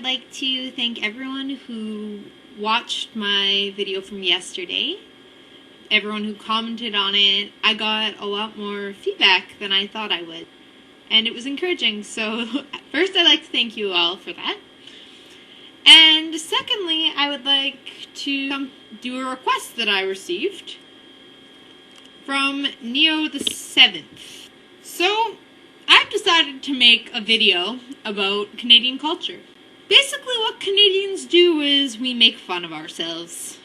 like to thank everyone who watched my video from yesterday. Everyone who commented on it. I got a lot more feedback than I thought I would. And it was encouraging, so first I'd like to thank you all for that. And secondly, I would like to do a request that I received from Neo the 7th. So, I've decided to make a video about Canadian culture. Basically what Canadians do is we make fun of ourselves.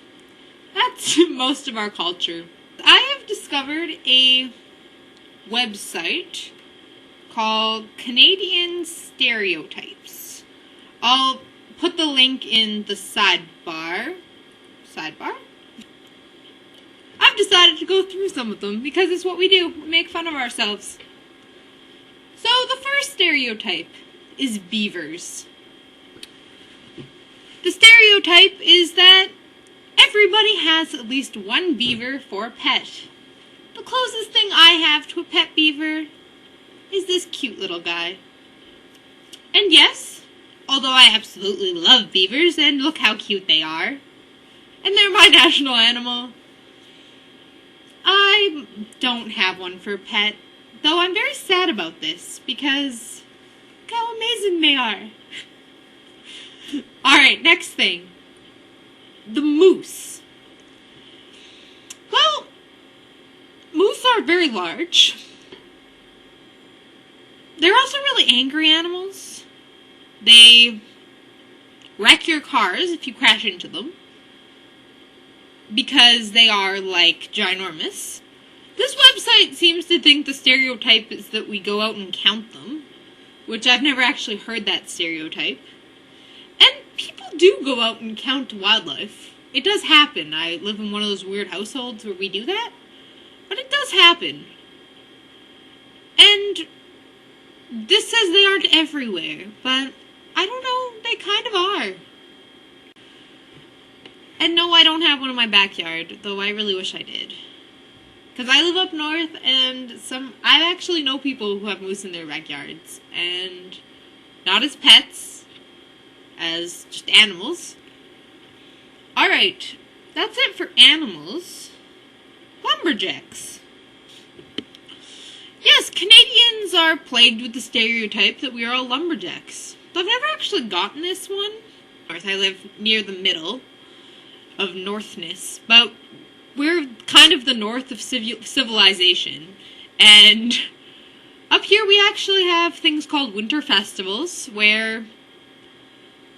That's most of our culture. I have discovered a website called Canadian Stereotypes. I'll put the link in the sidebar. I've decided to go through some of them because it's what we do. We make fun of ourselves. So the first stereotype is beavers. The stereotype is that everybody has at least one beaver for a pet. The closest thing I have to a pet beaver is this cute little guy. And yes, although I absolutely love beavers, and look how cute they are, and they're my national animal, I don't have one for a pet, though I'm very sad about this, because look how amazing they are. Alright, next thing. The moose. Well, moose are very large. They're also really angry animals. They wreck your cars if you crash into them, because they are, like, ginormous. This website seems to think the stereotype is that we go out and count them, which I've never actually heard that stereotype. And people do go out and count wildlife. It does happen. I live in one of those weird households where we do that, but it does happen. And this says they aren't everywhere, but I don't know, they kind of are. And no, I don't have one in my backyard, though I really wish I did. Because I live up north, and I actually know people who have moose in their backyards. And not as pets, as just animals. Alright, that's it for animals. Lumberjacks. Yes, Canadians are plagued with the stereotype that we are all lumberjacks. Though I've never actually gotten this one. I live near the middle of Northness, but we're kind of the north of civilization, and up here we actually have things called winter festivals, where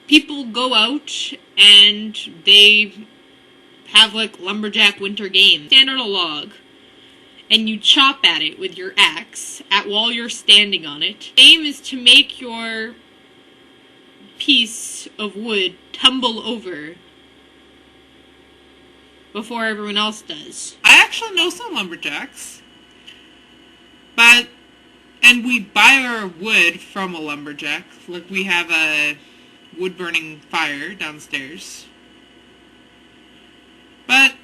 people go out and they have, like, lumberjack winter games. Stand on a log, and you chop at it with your axe while you're standing on it. The aim is to make your piece of wood tumble over before everyone else does. I actually know some lumberjacks. And we buy our wood from a lumberjack. Like, we have a wood-burning fire downstairs. But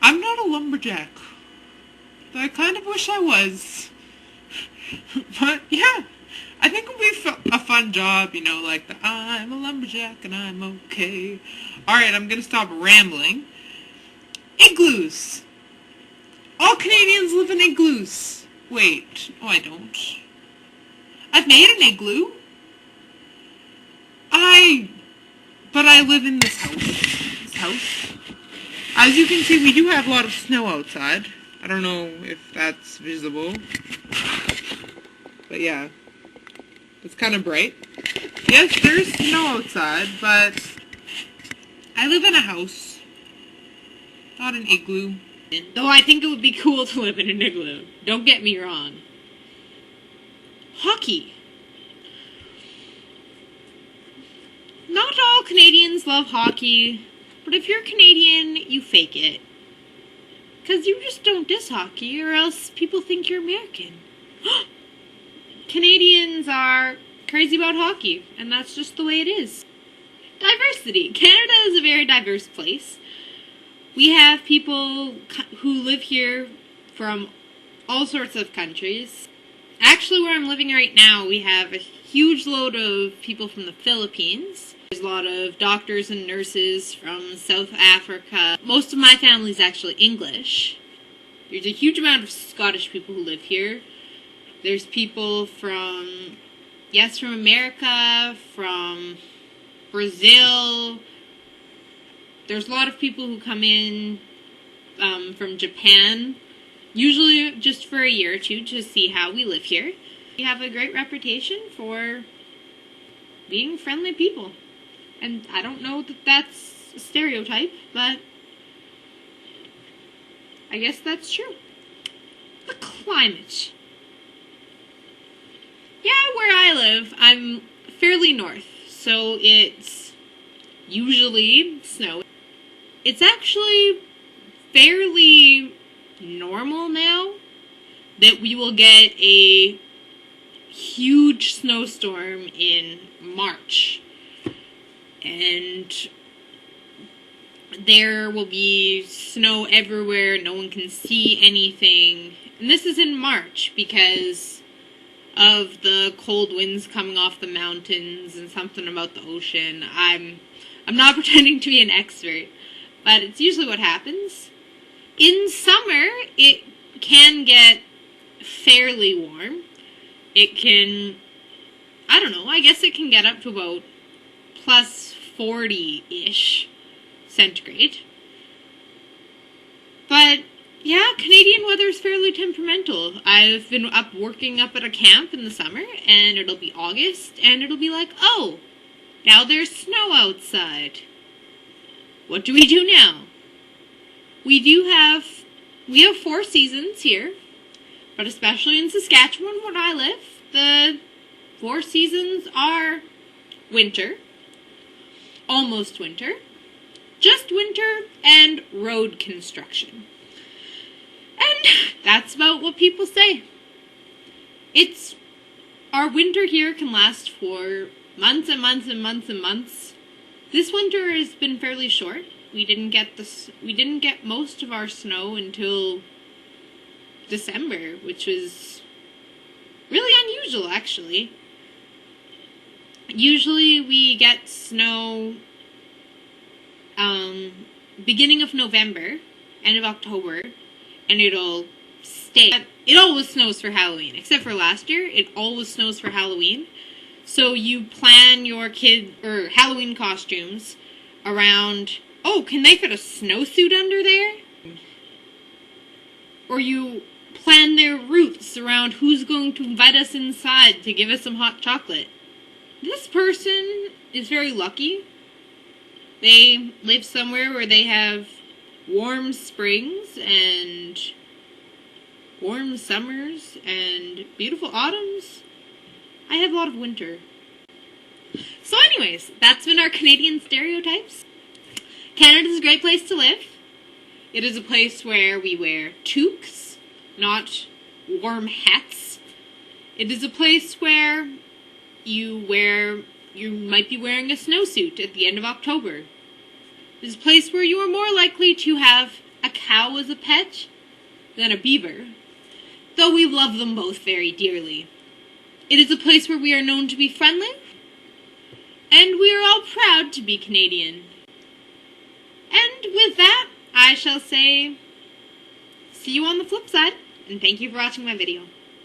I'm not a lumberjack. Though I kind of wish I was. But, yeah. I think it would be a fun job, you know, like the I'm a lumberjack and I'm okay. Alright, I'm gonna stop rambling. Igloos! All Canadians live in igloos. Wait, oh, I don't. I've made an igloo. But I live in this house. As you can see, we do have a lot of snow outside. I don't know if that's visible. But yeah. It's kind of bright. Yes, there's snow outside, but I live in a house. Not an igloo. Though I think it would be cool to live in an igloo. Don't get me wrong. Hockey. Not all Canadians love hockey, but if you're Canadian, you fake it. Because you just don't diss hockey, or else people think you're American. Canadians are crazy about hockey, and that's just the way it is. Diversity. Canada is a very diverse place. We have people who live here from all sorts of countries. Actually, where I'm living right now, we have a huge load of people from the Philippines. There's a lot of doctors and nurses from South Africa. Most of my family's actually English. There's a huge amount of Scottish people who live here. There's people from America, from Brazil. There's a lot of people who come in from Japan, usually just for a year or two to see how we live here. We have a great reputation for being friendly people. And I don't know that that's a stereotype, but I guess that's true. The climate. Yeah, where I live, I'm fairly north, so it's usually snow. It's actually fairly normal now that we will get a huge snowstorm in March. And there will be snow everywhere, no one can see anything. And this is in March because of the cold winds coming off the mountains and something about the ocean. I'm not pretending to be an expert, but it's usually what happens. In summer, it can get fairly warm. It can, I don't know, I guess it can get up to about plus 40-ish centigrade. But yeah, Canadian weather is fairly temperamental. I've been working up at a camp in the summer, and it'll be August, and it'll be like, oh, now there's snow outside. What do we do now? We have 4 seasons here, but especially in Saskatchewan, where I live, the 4 seasons are winter, almost winter, just winter, and road construction. And that's about what people say. Our winter here can last for months and months and months and months. This winter has been fairly short. We didn't get most of our snow until December, which was really unusual, actually. Usually we get snow beginning of November, end of October, and it'll stay. It always snows for Halloween, except for last year. It always snows for Halloween. So you plan your Halloween costumes around, oh, can they fit a snowsuit under there? Or you plan their routes around who's going to invite us inside to give us some hot chocolate. This person is very lucky. They live somewhere where they have warm springs and warm summers and beautiful autumns. I have a lot of winter. So anyways, that's been our Canadian stereotypes. Canada is a great place to live. It is a place where we wear toques, not warm hats. It is a place where you might be wearing a snowsuit at the end of October. It is a place where you are more likely to have a cow as a pet than a beaver, though we love them both very dearly. It is a place where we are known to be friendly, and we are all proud to be Canadian. And with that, I shall say, see you on the flip side, and thank you for watching my video.